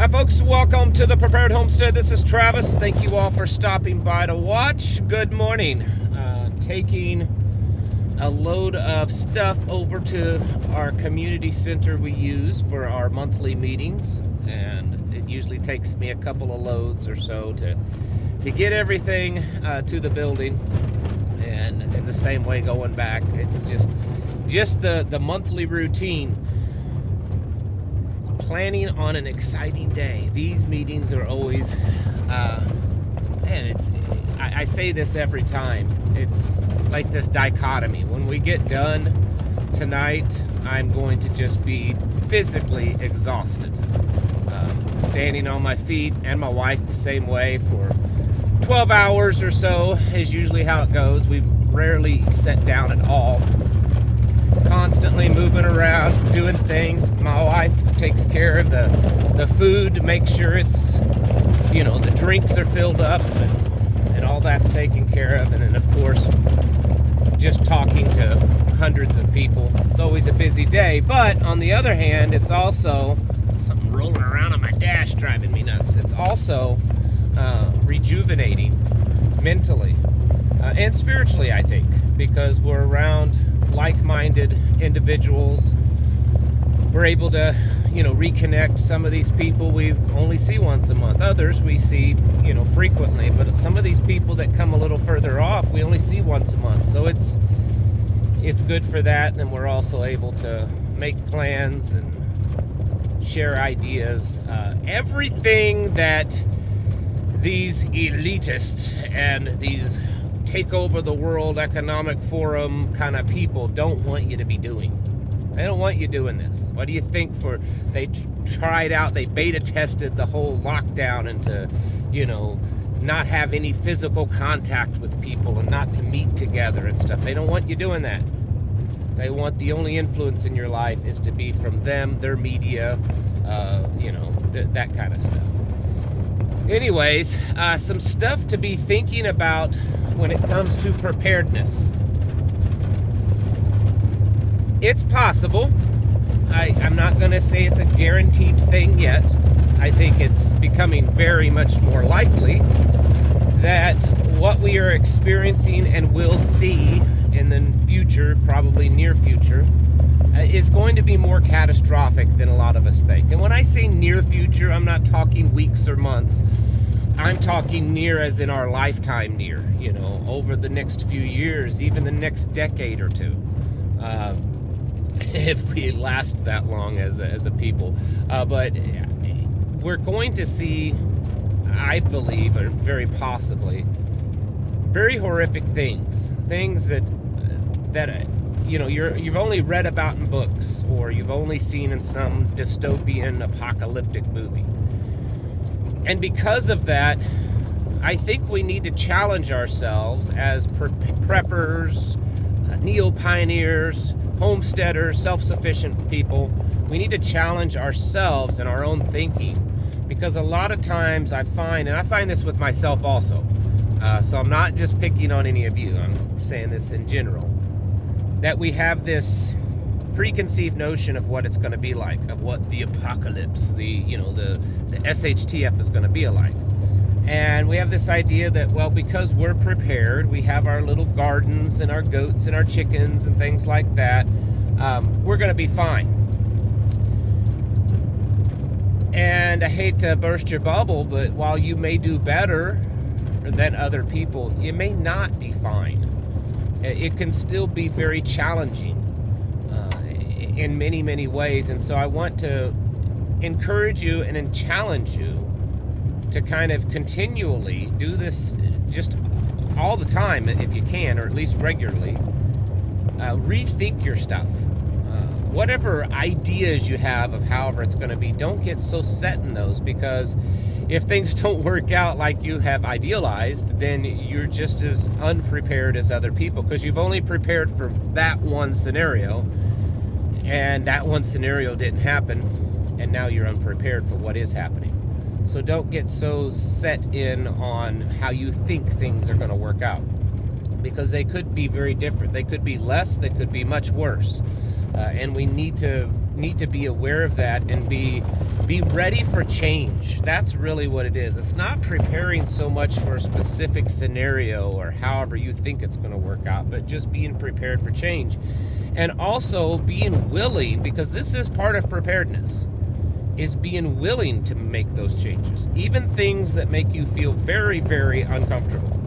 Hi folks, welcome to the Prepared Homestead. This is Travis. Thank you all for stopping by to watch. Good morning. Taking a load of stuff over to our community center we use for our monthly meetings, and it usually takes me a couple of loads or so to get everything to the building, and in the same way going back. It's just the monthly routine. Planning on an exciting day. These meetings are always, I say this every time. It's like this dichotomy. When we get done tonight, I'm going to just be physically exhausted. Standing on my feet, and my wife the same way, for 12 hours or so is usually how it goes. We rarely sit down at all. Constantly moving around, doing things. My wife takes care of the food to make sure it's, the drinks are filled up and all that's taken care of. And then, of course, just talking to hundreds of people. It's always a busy day. But on the other hand, it's also something rolling around on my dash driving me nuts. It's also rejuvenating mentally and spiritually, I think, because we're around like-minded individuals. We're able to, reconnect. Some of these people we only see once a month. Others we see, frequently. But some of these people that come a little further off, we only see once a month. So it's good for that. And we're also able to make plans and share ideas. Everything that these elitists and these take over the World Economic Forum kind of people don't want you to be doing. They don't want you doing this. What do you think they tried out, they beta tested the whole lockdown and to, not have any physical contact with people and not to meet together and stuff. They don't want you doing that. They want the only influence in your life is to be from them, their media, that kind of stuff. Anyways, some stuff to be thinking about when it comes to preparedness. It's possible. I'm not going to say it's a guaranteed thing yet. I think it's becoming very much more likely that what we are experiencing and will see in the future, probably near future, is going to be more catastrophic than a lot of us think. And when I say near future, I'm not talking weeks or months. I'm talking near as in our lifetime near, over the next few years, even the next decade or two, if we last that long as a people. But we're going to see, I believe, or very possibly, very horrific things that you've only read about in books, or you've only seen in some dystopian apocalyptic movie. And because of that, I think we need to challenge ourselves as preppers, neo-pioneers, homesteaders, self-sufficient people. We need to challenge ourselves in our own thinking, because a lot of times I find this with myself also, so I'm not just picking on any of you, I'm saying this in general, that we have this preconceived notion of what it's going to be like, of what the apocalypse, the SHTF is going to be like. And we have this idea that, well, because we're prepared, we have our little gardens and our goats and our chickens and things like that, we're going to be fine. And I hate to burst your bubble, but while you may do better than other people, you may not be fine. It can still be very challenging in many, many ways. And so I want to encourage you and challenge you to kind of continually do this just all the time if you can, or at least regularly. Rethink your stuff. Whatever ideas you have of however it's going to be, don't get so set in those, because if things don't work out like you have idealized, then you're just as unprepared as other people, because you've only prepared for that one scenario, and that one scenario didn't happen, and now you're unprepared for what is happening. So don't get so set in on how you think things are going to work out, because they could be very different. They could be less, they could be much worse. And we need to be aware of that and be Be ready for change. That's really what it is. It's not preparing so much for a specific scenario or however you think it's going to work out, but just being prepared for change. And also being willing, because this is part of preparedness, is being willing to make those changes. Even things that make you feel very, very uncomfortable.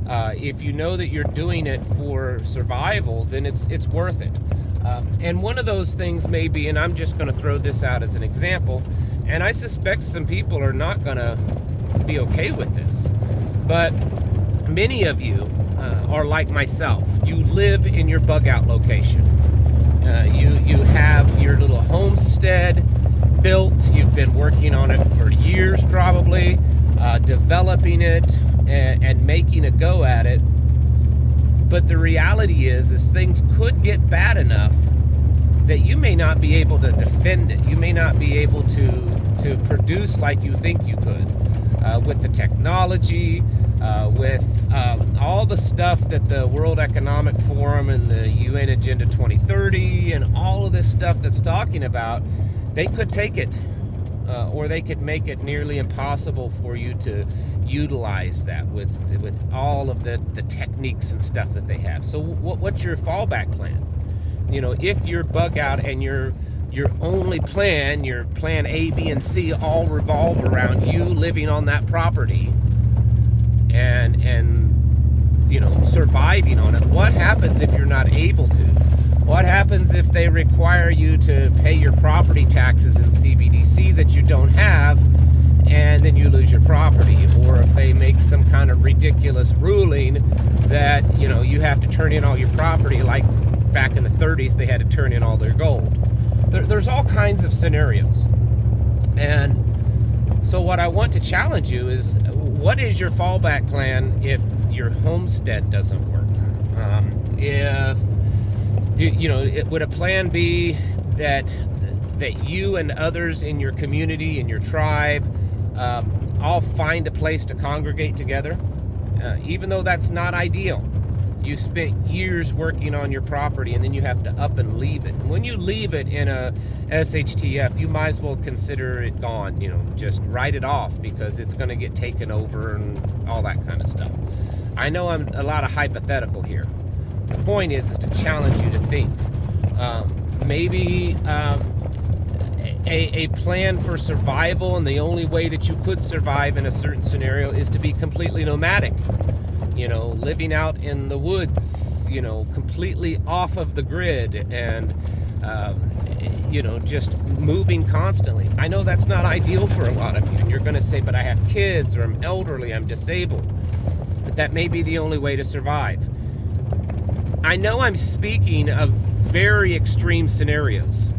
If you know that you're doing it for survival, then it's worth it. And one of those things may be, and I'm just going to throw this out as an example, and I suspect some people are not going to be okay with this, but many of you are like myself. You live in your bug out location. You have your little homestead built. You've been working on it for years probably, developing it and making a go at it. But the reality is things could get bad enough that you may not be able to defend it. You may not be able to produce like you think you could with the technology, with all the stuff that the World Economic Forum and the UN Agenda 2030 and all of this stuff that's talking about. They could take it, or they could make it nearly impossible for you to utilize that with all of the techniques and stuff that they have. So what's your fallback plan? You know, if you're bug out and your only plan, your plan A, B, and C all revolve around you living on that property and you know, surviving on it, what happens if you're not able to? What happens if they require you to pay your property taxes in CBDC that you don't have, and then you lose your property? Or if they make some kind of ridiculous ruling that, you know, you have to turn in all your property, like back in the 30s they had to turn in all their gold. There's all kinds of scenarios. And so what I want to challenge you is, what is your fallback plan if your homestead doesn't work? Would a plan be that you and others in your community, in your tribe, all find a place to congregate together? Even though that's not ideal. You spent years working on your property and then you have to up and leave it. And when you leave it in a SHTF, you might as well consider it gone. You know, just write it off because it's going to get taken over and all that kind of stuff. I know I'm a lot of hypothetical here. The point is to challenge you to think. Maybe a plan for survival, and the only way that you could survive in a certain scenario is to be completely nomadic. You know, living out in the woods, you know, completely off of the grid and, you know, just moving constantly. I know that's not ideal for a lot of you, and you're going to say, but I have kids, or I'm elderly, I'm disabled. But that may be the only way to survive. I know I'm speaking of very extreme scenarios,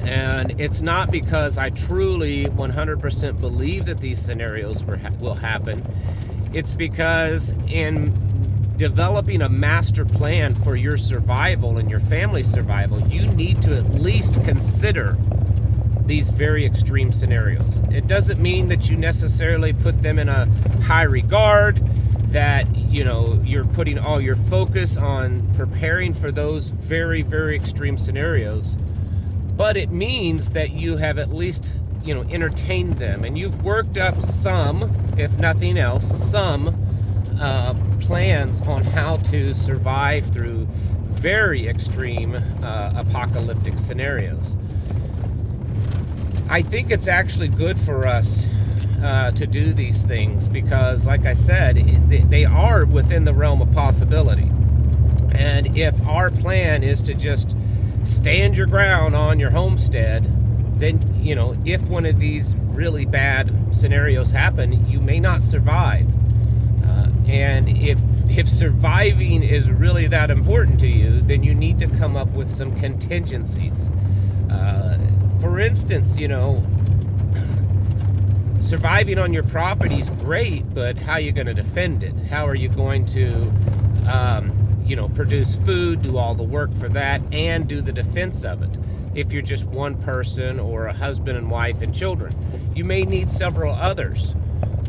and it's not because I truly 100% believe that these scenarios will happen. It's because in developing a master plan for your survival and your family's survival, you need to at least consider these very extreme scenarios. It doesn't mean that you necessarily put them in a high regard, that, you know, you're putting all your focus on preparing for those very, very extreme scenarios. But it means that you have at least, you know, entertained them, and you've worked up some, if nothing else, some plans on how to survive through very extreme apocalyptic scenarios. I think it's actually good for us to do these things because, like I said, they are within the realm of possibility. And if our plan is to just stand your ground on your homestead, then, you know, if one of these really bad scenarios happen, you may not survive. And if surviving is really that important to you, then you need to come up with some contingencies. For instance, you know, surviving on your property is great, but how are you going to defend it? How are you going to, you know, produce food, do all the work for that, and do the defense of it? If you're just one person or a husband and wife and children, you may need several others.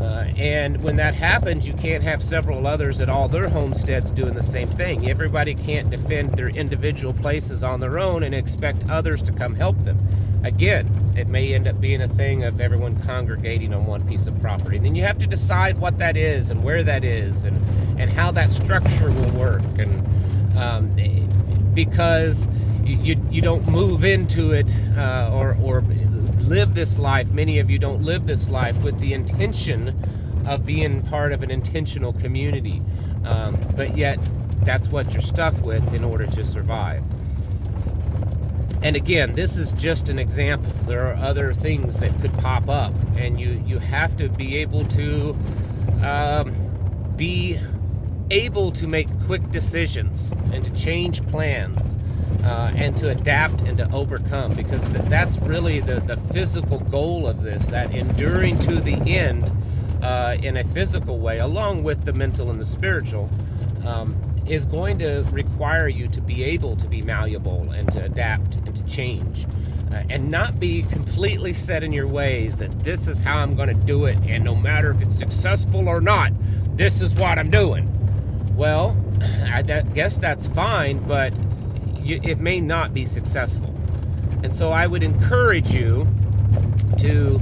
And when that happens, you can't have several others at all their homesteads doing the same thing. Everybody can't defend their individual places on their own and expect others to come help them. Again, it may end up being a thing of everyone congregating on one piece of property. And then you have to decide what that is and where that is and how that structure will work. And because you don't move into it or live this life, many of you don't live this life with the intention of being part of an intentional community, but yet that's what you're stuck with in order to survive. And again, this is just an example. There are other things that could pop up, and you have to be able to make quick decisions and to change plans. And to adapt and to overcome, because that's really the physical goal of this, that enduring to the end in a physical way, along with the mental and the spiritual, is going to require you to be able to be malleable and to adapt and to change, and not be completely set in your ways that this is how I'm going to do it, and no matter if it's successful or not, this is what I'm doing. Well, I guess that's fine, but it may not be successful. And so I would encourage you to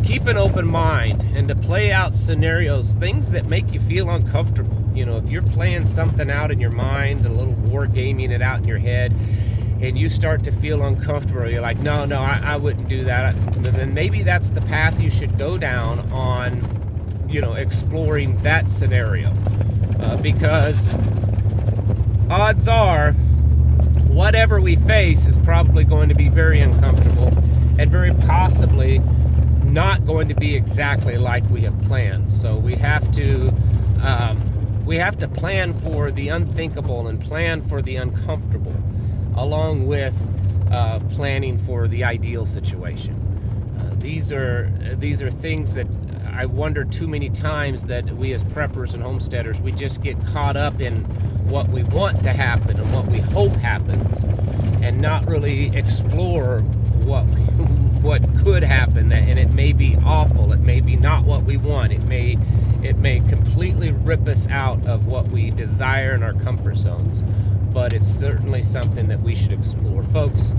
keep an open mind and to play out scenarios, things that make you feel uncomfortable. You know, if you're playing something out in your mind, a little war gaming it out in your head, and you start to feel uncomfortable, you're like, no, I wouldn't do that. Then maybe that's the path you should go down on, exploring that scenario. Because odds are, whatever we face is probably going to be very uncomfortable and very possibly not going to be exactly like we have planned. So we have to plan for the unthinkable and plan for the uncomfortable, along with planning for the ideal situation. These are things that I wonder too many times that we as preppers and homesteaders, we just get caught up in what we want to happen and what we hope happens, and not really explore what could happen. And it may be awful, it may be not what we want, it may completely rip us out of what we desire in our comfort zones, but it's certainly something that we should explore. Folks,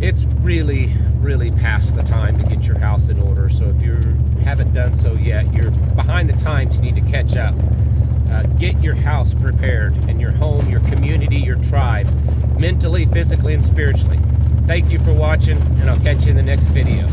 it's really past the time to get your house in order. So if you haven't done so yet, you're behind the times. You need to catch up. Get your house prepared, and your home, your community, your tribe, mentally, physically, and spiritually. Thank you for watching, and I'll catch you in the next video.